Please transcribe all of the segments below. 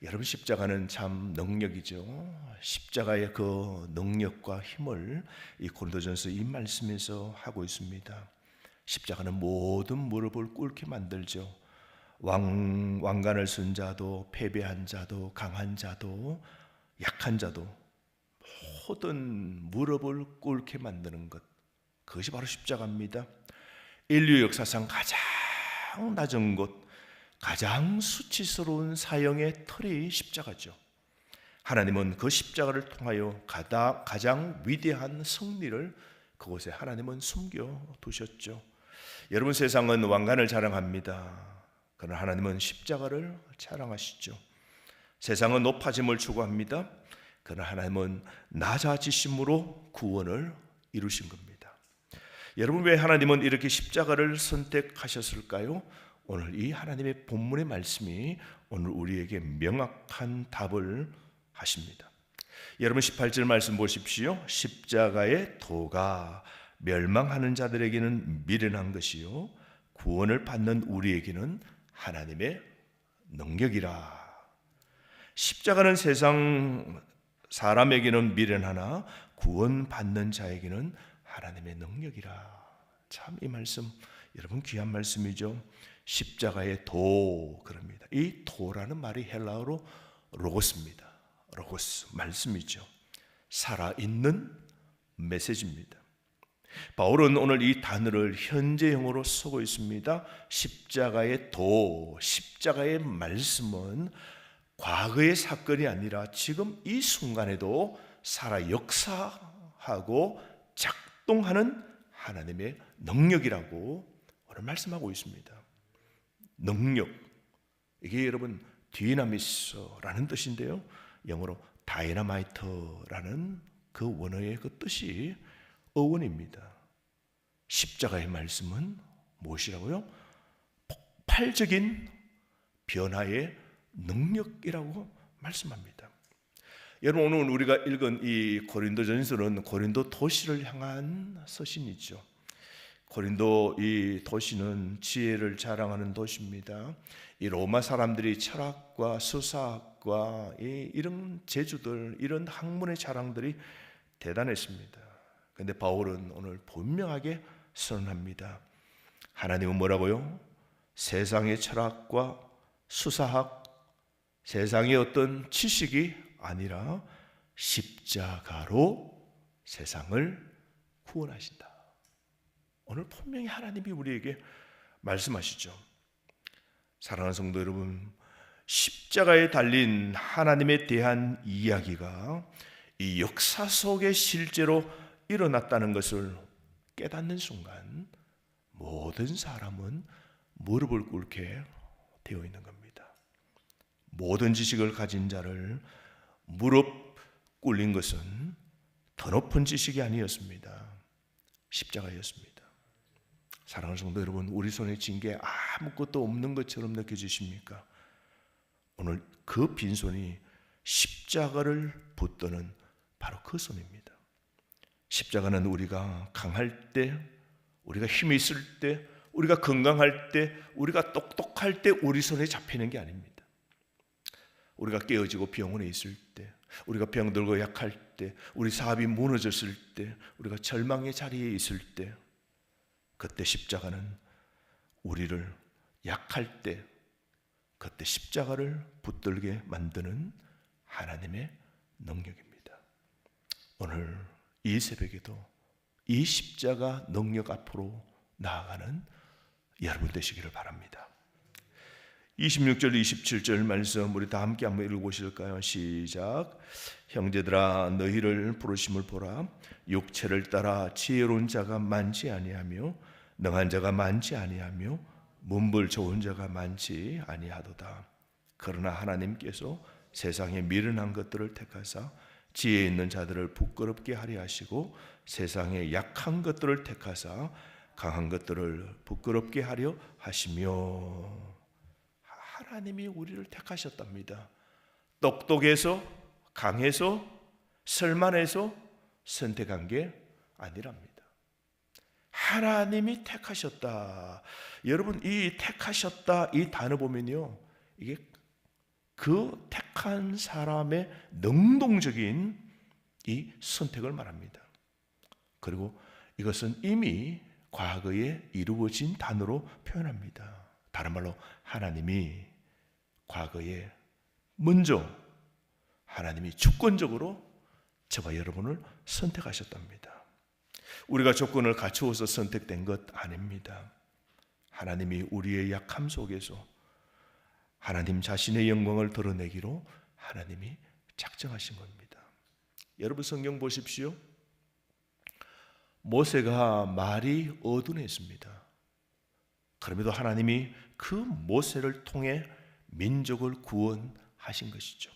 여러분, 십자가는 참 능력이죠. 십자가의 그 능력과 힘을 이 고린도전서 이 말씀에서 하고 있습니다. 십자가는 모든 무릎을 꿇게 만들죠. 왕관을 쓴 자도, 패배한 자도, 강한 자도, 약한 자도 모든 무릎을 꿇게 만드는 것, 그것이 바로 십자가입니다. 인류 역사상 가장 낮은 곳, 가장 수치스러운 사형의 틀이 십자가죠. 하나님은 그 십자가를 통하여 가장 위대한 승리를 그곳에 하나님은 숨겨두셨죠. 여러분, 세상은 왕관을 자랑합니다. 그러나 하나님은 십자가를 자랑하시죠. 세상은 높아짐을 추구합니다. 그러나 하나님은 낮아지심으로 구원을 이루신 겁니다. 여러분, 왜 하나님은 이렇게 십자가를 선택하셨을까요? 오늘 이 하나님의 본문의 말씀이 오늘 우리에게 명확한 답을 하십니다. 여러분, 18절 말씀 보십시오. 십자가의 도가 멸망하는 자들에게는 미련한 것이요 구원을 받는 우리에게는 하나님의 능력이라. 십자가는 세상 사람에게는 미련하나 구원받는 자에게는 하나님의 능력이라. 참 이 말씀 여러분 귀한 말씀이죠. 십자가의 도, 그럽니다. 이 도라는 말이 헬라어로 로고스입니다. 로고스, 말씀이죠. 살아있는 메시지입니다. 바울은 오늘 이 단어를 현재형으로 쓰고 있습니다. 십자가의 도, 십자가의 말씀은 과거의 사건이 아니라 지금 이 순간에도 살아 역사하고 작동하는 하나님의 능력이라고 오늘 말씀하고 있습니다. 능력, 이게 여러분 디나미스라는 뜻인데요, 영어로 다이너마이트라는 그 원어의 그 뜻이 어원입니다. 십자가의 말씀은 무엇이라고요? 폭발적인 변화의 능력이라고 말씀합니다. 여러분, 오늘 우리가 읽은 이 고린도전서는 고린도 도시를 향한 서신이죠. 고린도 이 도시는 지혜를 자랑하는 도시입니다. 이 로마 사람들이 철학과 수사학과 이런 재주들, 이런 학문의 자랑들이 대단했습니다. 그런데 바울은 오늘 분명하게 선언합니다. 하나님은 뭐라고요? 세상의 철학과 수사학, 세상의 어떤 지식이 아니라 십자가로 세상을 구원하신다. 오늘 분명히 하나님이 우리에게 말씀하시죠. 사랑하는 성도 여러분, 십자가에 달린 하나님에 대한 이야기가 이 역사 속에 실제로 일어났다는 것을 깨닫는 순간 모든 사람은 무릎을 꿇게 되어 있는 겁니다. 모든 지식을 가진 자를 무릎 꿇린 것은 더 높은 지식이 아니었습니다. 십자가였습니다. 사랑하는 성도 여러분, 우리 손에 쥔 게 아무것도 없는 것처럼 느껴지십니까? 오늘 그 빈손이 십자가를 붙드는 바로 그 손입니다. 십자가는 우리가 강할 때, 우리가 힘이 있을 때, 우리가 건강할 때, 우리가 똑똑할 때 우리 손에 잡히는 게 아닙니다. 우리가 깨어지고 병원에 있을 때, 우리가 병들고 약할 때, 우리 사업이 무너졌을 때, 우리가 절망의 자리에 있을 때, 그때 십자가는 우리를 약할 때 그때 십자가를 붙들게 만드는 하나님의 능력입니다. 오늘 이 새벽에도 이 십자가 능력 앞으로 나아가는 여러분 되시기를 바랍니다. 26절 27절 말씀 우리 다 함께 한번 읽어보실까요? 시작. 형제들아, 너희를 부르심을 보라. 육체를 따라 지혜로운 자가 많지 아니하며 능한 자가 많지 아니하며 문불 좋은 자가 많지 아니하도다. 그러나 하나님께서 세상에 미련한 것들을 택하사 지혜 있는 자들을 부끄럽게 하려 하시고 세상에 약한 것들을 택하사 강한 것들을 부끄럽게 하려 하시며. 하나님이 우리를 택하셨답니다. 똑똑해서, 강해서, 설만해서 선택한 게 아니랍니다. 하나님이 택하셨다. 여러분, 이 택하셨다 이 단어 보면요, 이게 그 택 약한 사람의 능동적인 이 선택을 말합니다. 그리고 이것은 이미 과거에 이루어진 단어로 표현합니다. 다른 말로 하나님이 과거에 먼저 하나님이 주권적으로 저와 여러분을 선택하셨답니다. 우리가 조건을 갖추어서 선택된 것 아닙니다. 하나님이 우리의 약함 속에서 하나님 자신의 영광을 드러내기로 하나님이 작정하신 겁니다. 여러분 성경 보십시오. 모세가 말이 어둔했습니다. 그럼에도 하나님이 그 모세를 통해 민족을 구원하신 것이죠.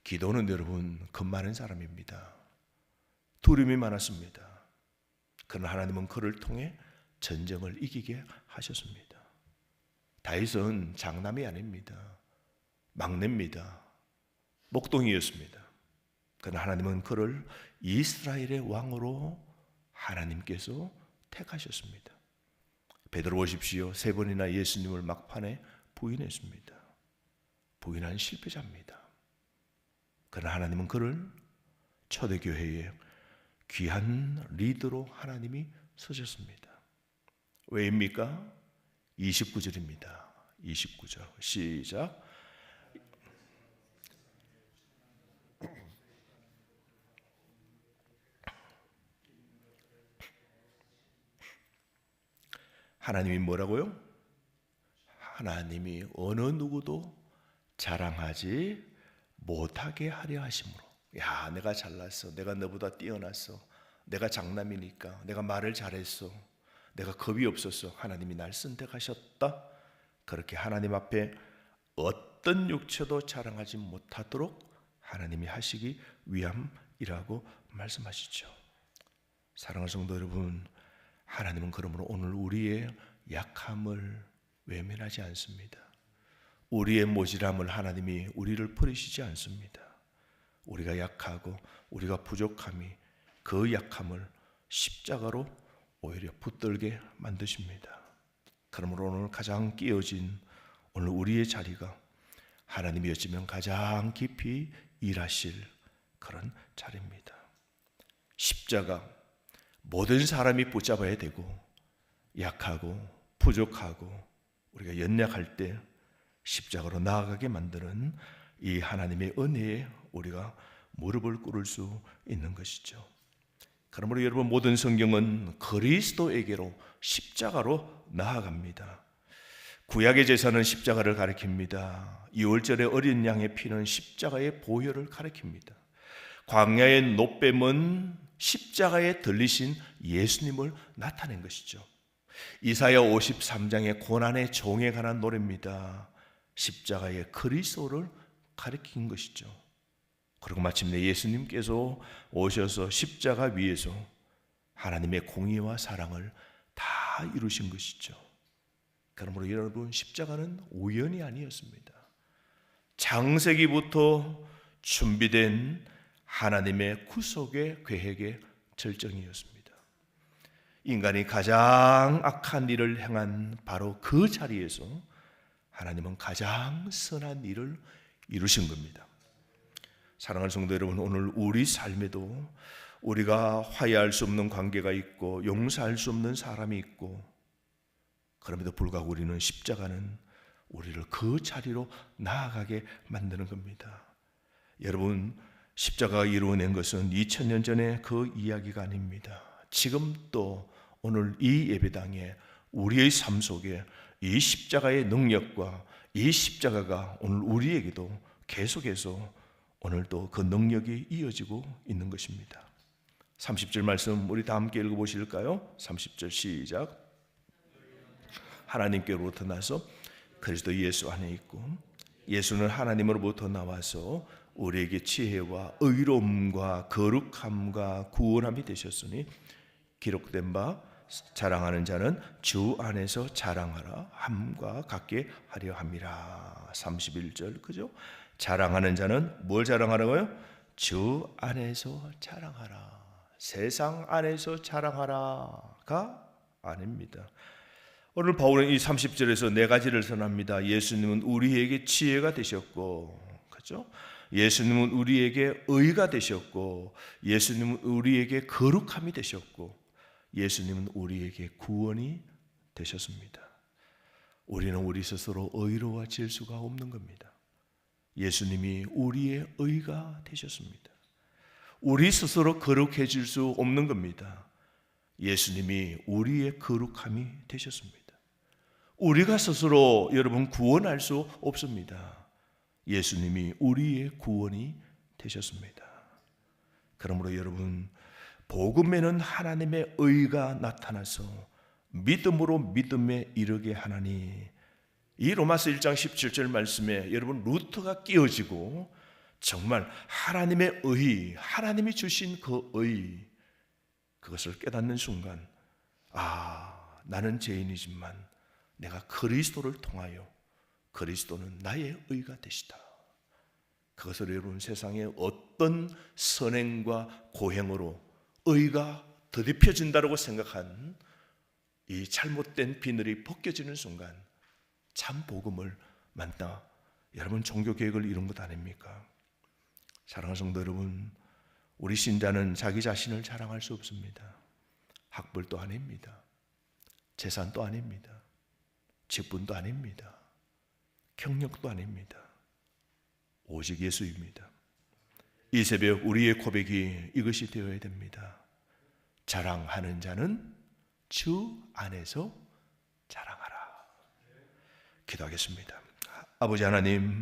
기도는 여러분 겁 많은 사람입니다. 두려움이 많았습니다. 그러나 하나님은 그를 통해 전쟁을 이기게 하셨습니다. 다윗은 장남이 아닙니다. 막내입니다. 목동이었습니다. 그러나 하나님은 그를 이스라엘의 왕으로 하나님께서 택하셨습니다. 베드로 보십시오. 3번이나 예수님을 막판에 부인했습니다. 부인한 실패자입니다. 그러나 하나님은 그를 초대교회의 귀한 리더로 하나님이 쓰셨습니다. 왜입니까? 29절입니다. 29절 시작. 하나님이 뭐라고요? 하나님이 어느 누구도 자랑하지 못하게 하려 하심으로. 야, 내가 잘났어. 내가 너보다 뛰어났어. 내가 장남이니까. 내가 말을 잘했어. 내가 겁이 없었어. 하나님이 날 선택하셨다. 그렇게 하나님 앞에 어떤 육체도 자랑하지 못하도록 하나님이 하시기 위함이라고 말씀하시죠. 사랑하는 성도 여러분, 하나님은 그러므로 오늘 우리의 약함을 외면하지 않습니다. 우리의 모질함을 하나님이 우리를 버리시지 않습니다. 우리가 약하고 우리가 부족함이 그 약함을 십자가로 오히려 붙들게 만드십니다. 그러므로 오늘 가장 끼어진 오늘 우리의 자리가 하나님이 어찌면 가장 깊이 일하실 그런 자리입니다. 십자가, 모든 사람이 붙잡아야 되고 약하고 부족하고 우리가 연약할 때 십자가로 나아가게 만드는 이 하나님의 은혜에 우리가 무릎을 꿇을 수 있는 것이죠. 그러므로 여러분, 모든 성경은 그리스도에게로 십자가로 나아갑니다. 구약의 제사는 십자가를 가리킵니다. 유월절의 어린 양의 피는 십자가의 보혈을 가리킵니다. 광야의 노뱀은 십자가에 들리신 예수님을 나타낸 것이죠. 이사야 53장의 고난의 종에 관한 노래입니다. 십자가의 그리스도를 가리킨 것이죠. 그리고 마침내 예수님께서 오셔서 십자가 위에서 하나님의 공의와 사랑을 다 이루신 것이죠. 그러므로 여러분, 십자가는 우연이 아니었습니다. 창세기부터 준비된 하나님의 구속의 계획의 절정이었습니다. 인간이 가장 악한 일을 행한 바로 그 자리에서 하나님은 가장 선한 일을 이루신 겁니다. 사랑하는 성도 여러분, 오늘 우리 삶에도 우리가 화해할 수 없는 관계가 있고 용서할 수 없는 사람이 있고, 그럼에도 불구하고 우리는 십자가는 우리를 그 자리로 나아가게 만드는 겁니다. 여러분, 십자가가 이루어낸 것은 2000년 전의 그 이야기가 아닙니다. 지금 또 오늘 이 예배당에 우리의 삶 속에 이 십자가의 능력과 이 십자가가 오늘 우리에게도 계속해서 오늘도 그 능력이 이어지고 있는 것입니다. 30절 말씀 우리 다 함께 읽어보실까요? 30절 시작. 하나님께로부터 나서 그리스도 예수 안에 있고 예수는 하나님으로부터 나와서 우리에게 지혜와 의로움과 거룩함과 구원함이 되셨으니 기록된 바 자랑하는 자는 주 안에서 자랑하라 함과 같게 하려 함이라. 31절 그죠? 자랑하는 자는 뭘 자랑하라고요? 주 안에서 자랑하라. 세상 안에서 자랑하라가 아닙니다. 오늘 바울은 이 30절에서 네 가지를 선합니다. 예수님은 우리에게 지혜가 되셨고, 그죠? 예수님은 우리에게 의가 되셨고, 예수님은 우리에게 거룩함이 되셨고, 예수님은 우리에게 구원이 되셨습니다. 우리는 우리 스스로 의로워질 수가 없는 겁니다. 예수님이 우리의 의가 되셨습니다. 우리 스스로 거룩해질 수 없는 겁니다. 예수님이 우리의 거룩함이 되셨습니다. 우리가 스스로 여러분 구원할 수 없습니다. 예수님이 우리의 구원이 되셨습니다. 그러므로 여러분, 복음에는 하나님의 의가 나타나서 믿음으로 믿음에 이르게 하나니, 이 로마서 1장 17절 말씀에 여러분 루터가 끼어지고 정말 하나님의 의, 하나님이 주신 그 의, 그것을 깨닫는 순간, 아, 나는 죄인이지만 내가 그리스도를 통하여 그리스도는 나의 의가 되시다. 그것을 여러분 세상에 어떤 선행과 고행으로 의가 더딥혀진다고 생각한 이 잘못된 비늘이 벗겨지는 순간 참 복음을 만나 여러분 종교 계획을 이룬 것 아닙니까? 사랑하는 성도 여러분, 우리 신자는 자기 자신을 자랑할 수 없습니다. 학벌도 아닙니다. 재산도 아닙니다. 직분도 아닙니다. 경력도 아닙니다. 오직 예수입니다. 이 새벽 우리의 고백이 이것이 되어야 됩니다. 자랑하는 자는 주 안에서 자랑하라. 기도하겠습니다. 아버지 하나님,